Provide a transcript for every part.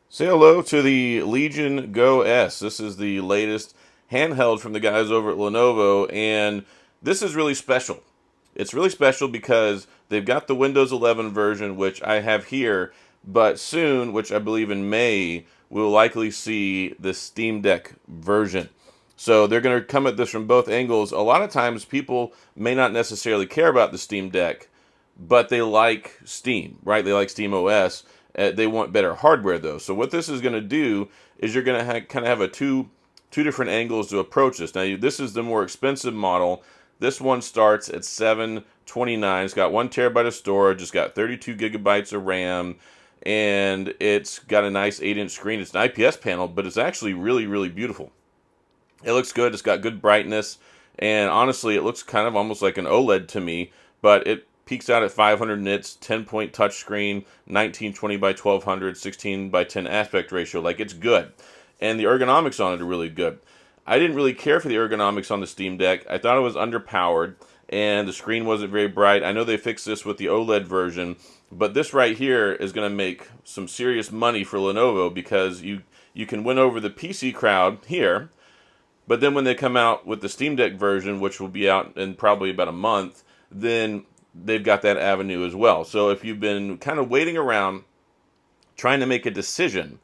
Say hello to the Legion Go S. This is the latest handheld from the guys over at Lenovo, and this is really special. It's really special because they've got the Windows 11 version, which I have here, but soon, which I believe in May, we'll likely see the Steam Deck version. So they're going to come at this from both angles. A lot of times people may not necessarily care about the Steam Deck, but they like Steam, right? They like Steam OS. They want better hardware though. So what this is going to do is you're going to kind of have a two different angles to approach this. Now this is the more expensive model. This one starts at $729. It's got 1 TB of storage. It's got 32 gigabytes of RAM, and it's got a nice 8-inch screen. It's an IPS panel, but it's actually really beautiful. It looks good. It's got good brightness, and honestly, it looks kind of almost like an OLED to me, but it peaks out at 500 nits, 10-point touchscreen, 1920 by 1200, 16 by 10 aspect ratio. Like, it's good. And the ergonomics on it are really good. I didn't really care for the ergonomics on the Steam Deck. I thought it was underpowered, and the screen wasn't very bright. I know they fixed this with the OLED version, but this right here is going to make some serious money for Lenovo because you can win over the PC crowd here. But then when they come out with the Steam Deck version, which will be out in probably about a month, then they've got that avenue as well. So if you've been kind of waiting around trying to make a decision,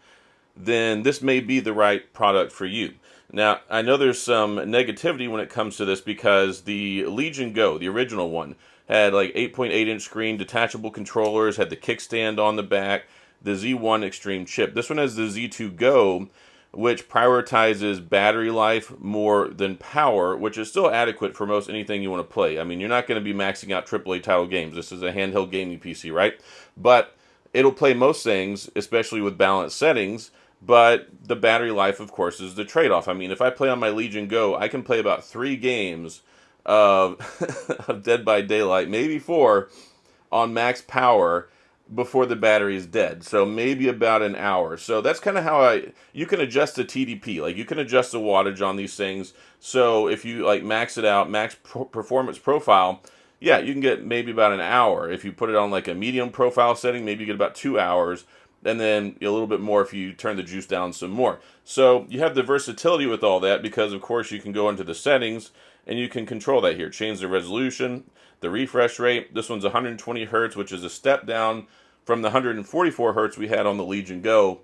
then this may be the right product for you. Now, I know there's some negativity when it comes to this because the Legion Go, the original one, had like 8.8-inch screen, detachable controllers, had the kickstand on the back, the Z1 Extreme chip. This one has the Z2 Go, which prioritizes battery life more than power, which is still adequate for most anything you want to play. I mean, you're not going to be maxing out AAA title games. This is a handheld gaming PC, right? But it'll play most things, especially with balanced settings, but the battery life, of course, is the trade-off. I mean, if I play on my Legion Go, I can play about 3 games of, of Dead by Daylight, maybe 4, on max power, before the battery is dead. So maybe about an hour. So that's kind of how you can adjust the TDP. Like, you can adjust the wattage on these things. So if you like max it out, performance profile, yeah, you can get maybe about an hour. If you put it on like a medium profile setting, maybe you get about 2 hours. And then a little bit more if you turn the juice down some more. So you have the versatility with all that because, of course, you can go into the settings and you can control that here. Change the resolution, the refresh rate. This one's 120 hertz, which is a step down from the 144 hertz we had on the Legion Go.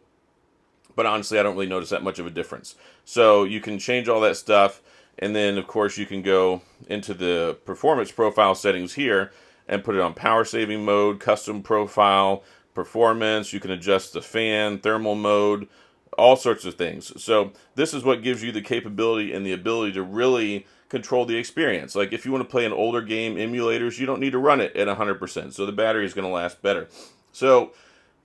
But honestly, I don't really notice that much of a difference. So you can change all that stuff. And then, of course, you can go into the performance profile settings here and put it on power saving mode, custom profile, performance. You can adjust the fan, thermal mode, all sorts of things. So this is what gives you the capability and the ability to really control the experience. Like, if you want to play an older game, emulators, you don't need to run it at 100%. So the battery is going to last better. So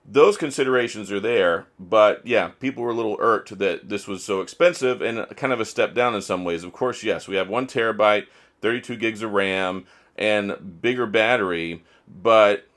those considerations are there, but yeah, people were a little irked that this was so expensive and kind of a step down in some ways. Of course, yes, we have 1 TB, 32 gigs of RAM, and bigger battery, but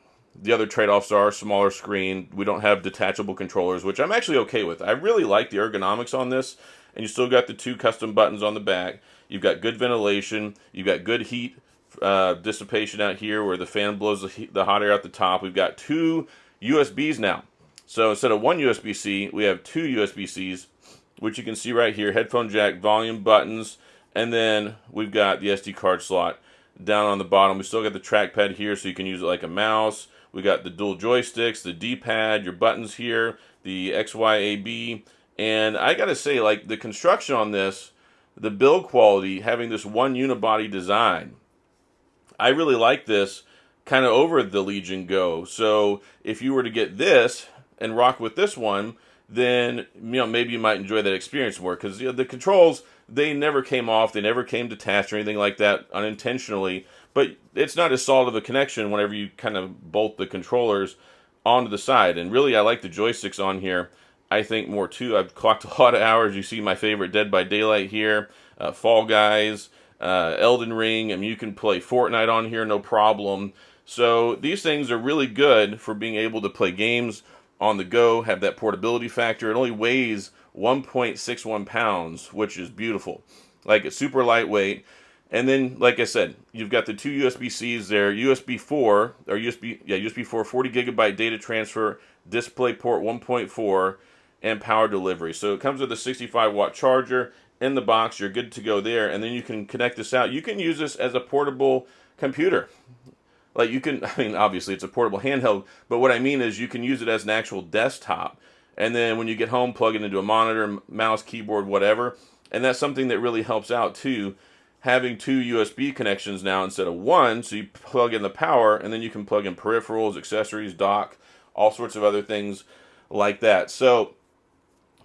the other trade-offs are smaller screen. We don't have detachable controllers, which I'm actually okay with. I really like the ergonomics on this, and you still got the 2 custom buttons on the back. You've got good ventilation. You've got good heat dissipation out here where the fan blows the hot air out the top. We've got 2 USBs now. So instead of 1 USB-C, we have 2 USB-Cs, which you can see right here. Headphone jack, volume buttons, and then we've got the SD card slot down on the bottom. We still got the trackpad here so you can use it like a mouse. We got the dual joysticks, the D-pad, your buttons here, the XYAB, and I gotta say, like, the construction on this, the build quality, having this one unibody design, I really like this kind of over the Legion Go. So if you were to get this and rock with this one, then maybe you might enjoy that experience more because the controls, they never came off, they never came detached or anything like that unintentionally. But it's not as solid of a connection whenever you kind of bolt the controllers onto the side. And really, I like the joysticks on here, I think, more too. I've clocked a lot of hours. You see my favorite Dead by Daylight here, Fall Guys, Elden Ring. I mean, you can play Fortnite on here, no problem. So these things are really good for being able to play games on the go, have that portability factor. It only weighs 1.61 pounds, which is beautiful. Like, it's super lightweight. And then, like I said, you've got the 2 USB-Cs there, USB 4, or USB 4, 40 gigabyte data transfer, DisplayPort 1.4, and power delivery. So it comes with a 65-watt charger in the box. You're good to go there, and then you can connect this out. You can use this as a portable computer. Like you can, I mean, obviously it's a portable handheld, but what I mean is you can use it as an actual desktop. And then when you get home, plug it into a monitor, mouse, keyboard, whatever. And that's something that really helps out too. Having two USB connections now instead of one, so you plug in the power, and then you can plug in peripherals, accessories, dock, all sorts of other things like that. So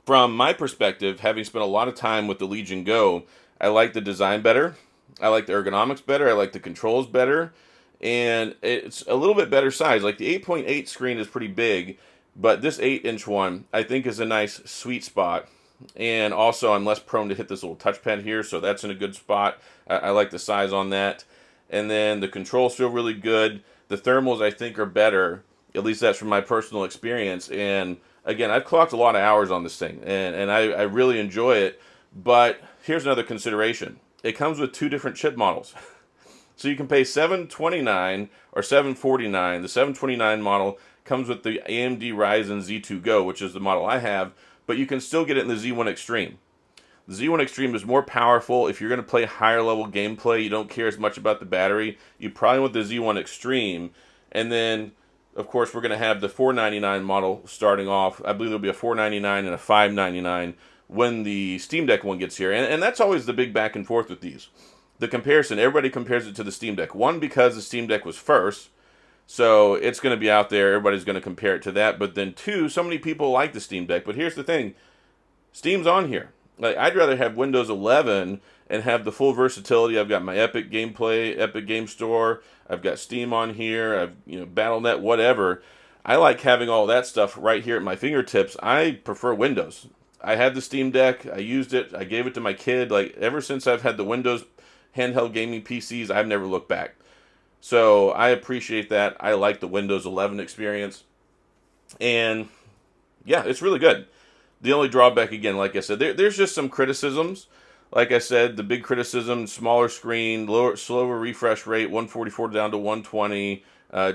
from my perspective, having spent a lot of time with the Legion Go, I like the design better. I like the ergonomics better. I like the controls better. And it's a little bit better size. Like the 8.8 screen is pretty big, but this 8-inch one I think is a nice sweet spot. And also I'm less prone to hit this little touchpad here, so that's in a good spot. I like the size on that. And then the controls feel really good. The thermals I think are better. At least that's from my personal experience. And again, I've clocked a lot of hours on this thing, and I really enjoy it. But here's another consideration. It comes with two different chip models. So you can pay $729 or $749. The $729 model comes with the AMD Ryzen Z2 Go, which is the model I have, but you can still get it in the Z1 Extreme. The Z1 Extreme is more powerful. If you're going to play higher level gameplay, you don't care as much about the battery, you probably want the Z1 Extreme. And then, of course, we're going to have the $499 model starting off. I believe there'll be a $499 and a $599 when the Steam Deck one gets here. And that's always the big back and forth with these. The comparison, everybody compares it to the Steam Deck. One, because the Steam Deck was first, so it's going to be out there. Everybody's going to compare it to that. But then two, so many people like the Steam Deck. But here's the thing. Steam's on here. Like, I'd rather have Windows 11 and have the full versatility. I've got my Epic Gameplay, Epic Game Store. I've got Steam on here. I've, Battle.net, whatever. I like having all that stuff right here at my fingertips. I prefer Windows. I had the Steam Deck. I used it. I gave it to my kid. Like, ever since I've had the Windows handheld gaming PCs, I've never looked back. So I appreciate that. I like the Windows 11 experience. And yeah, it's really good. The only drawback, again, like I said, there's just some criticisms. Like I said, the big criticism, smaller screen, slower refresh rate, 144 down to 120,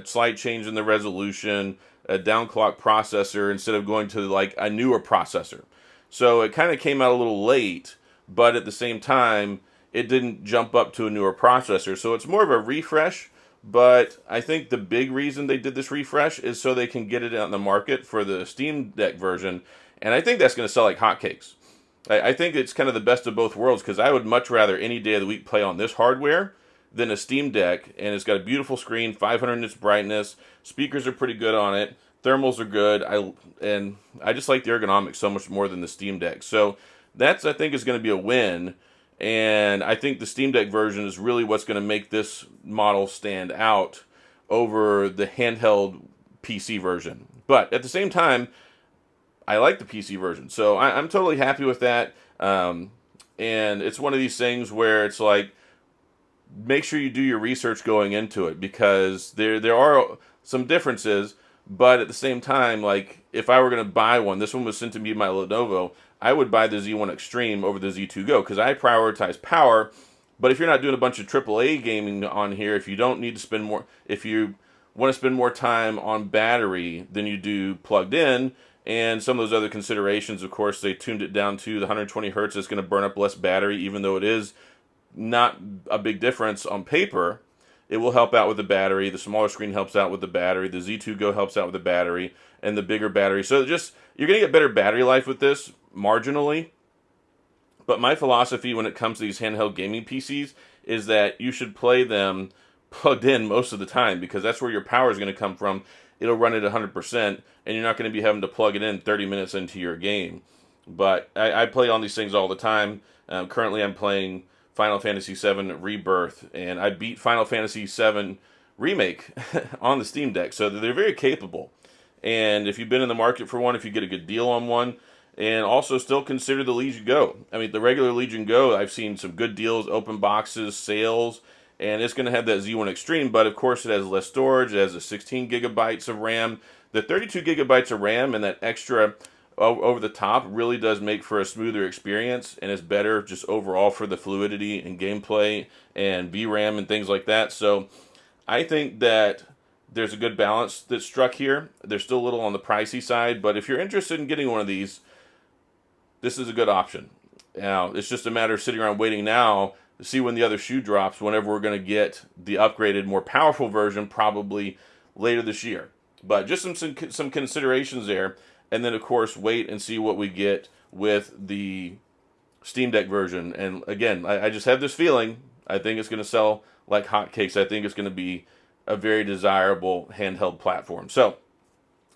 slight change in the resolution, a downclock processor instead of going to like a newer processor. So it kind of came out a little late, but at the same time, it didn't jump up to a newer processor. So it's more of a refresh, but I think the big reason they did this refresh is so they can get it out in the market for the Steam Deck version. And I think that's going to sell like hotcakes. I think it's kind of the best of both worlds, because I would much rather any day of the week play on this hardware than a Steam Deck. And it's got a beautiful screen, 500 nits brightness, speakers are pretty good on it, thermals are good, and I just like the ergonomics so much more than the Steam Deck. So that's, I think, is going to be a win. And I think the Steam Deck version is really what's going to make this model stand out over the handheld PC version. But at the same time, I like the PC version. So I'm totally happy with that. And it's one of these things where it's like, make sure you do your research going into it, because there are some differences. But at the same time, like, if I were going to buy one, this one was sent to me by Lenovo, I would buy the Z1 Extreme over the Z2 Go, because I prioritize power. But if you're not doing a bunch of AAA gaming on here, if you don't need to spend more, if you want to spend more time on battery than you do plugged in, and some of those other considerations, of course, they tuned it down to the 120 hertz. It's going to burn up less battery, even though it is not a big difference on paper. It will help out with the battery. The smaller screen helps out with the battery. The Z2 Go helps out with the battery, and the bigger battery. So just, you're going to get better battery life with this, marginally. But my philosophy when it comes to these handheld gaming PCs is that you should play them plugged in most of the time, because that's where your power is going to come from. It'll run at 100%, and you're not going to be having to plug it in 30 minutes into your game. But I play on these things all the time. Currently, I'm playing Final Fantasy VII Rebirth, and I beat Final Fantasy VII Remake on the Steam Deck. So they're very capable. And if you've been in the market for one, if you get a good deal on one, and also still consider the Legion Go. I mean, the regular Legion Go, I've seen some good deals, open boxes, sales, and it's going to have that Z1 Extreme, but of course it has less storage. It has a 16 gigabytes of RAM. The 32 gigabytes of RAM and that extra over the top really does make for a smoother experience, and it's better just overall for the fluidity and gameplay and VRAM and things like that. So I think that there's a good balance that's struck here. They're still a little on the pricey side, but if you're interested in getting one of these, this is a good option. Now, it's just a matter of sitting around waiting now to see when the other shoe drops, whenever we're going to get the upgraded, more powerful version, probably later this year. But just some considerations there, and then, of course, wait and see what we get with the Steam Deck version. And again, I just have this feeling, I think it's going to sell like hotcakes. I think it's going to be a very desirable handheld platform. So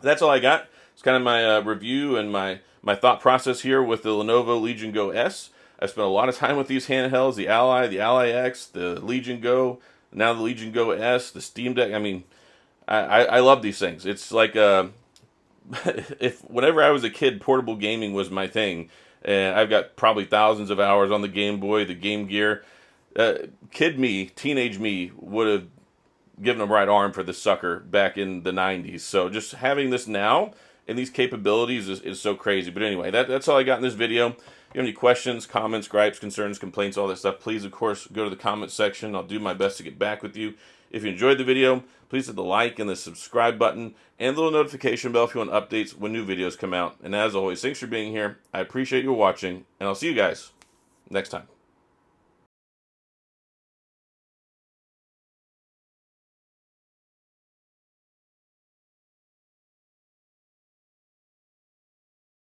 that's all I got. It's kind of my review and my thought process here with the Lenovo Legion Go S. I spent a lot of time with these handhelds, the Ally X, the Legion Go, now the Legion Go S, the Steam Deck. I mean, I love these things. It's like if whenever I was a kid, portable gaming was my thing. And I've got probably thousands of hours on the Game Boy, the Game Gear. Kid me, teenage me, would have given a right arm for this sucker back in the 90s. So just having this now and these capabilities is so crazy. But anyway, that's all I got in this video. If you have any questions, comments, gripes, concerns, complaints, all that stuff, please, of course, go to the comment section. I'll do my best to get back with you. If you enjoyed the video, please hit the like and the subscribe button and the little notification bell if you want updates when new videos come out. And as always, thanks for being here. I appreciate you watching, and I'll see you guys next time.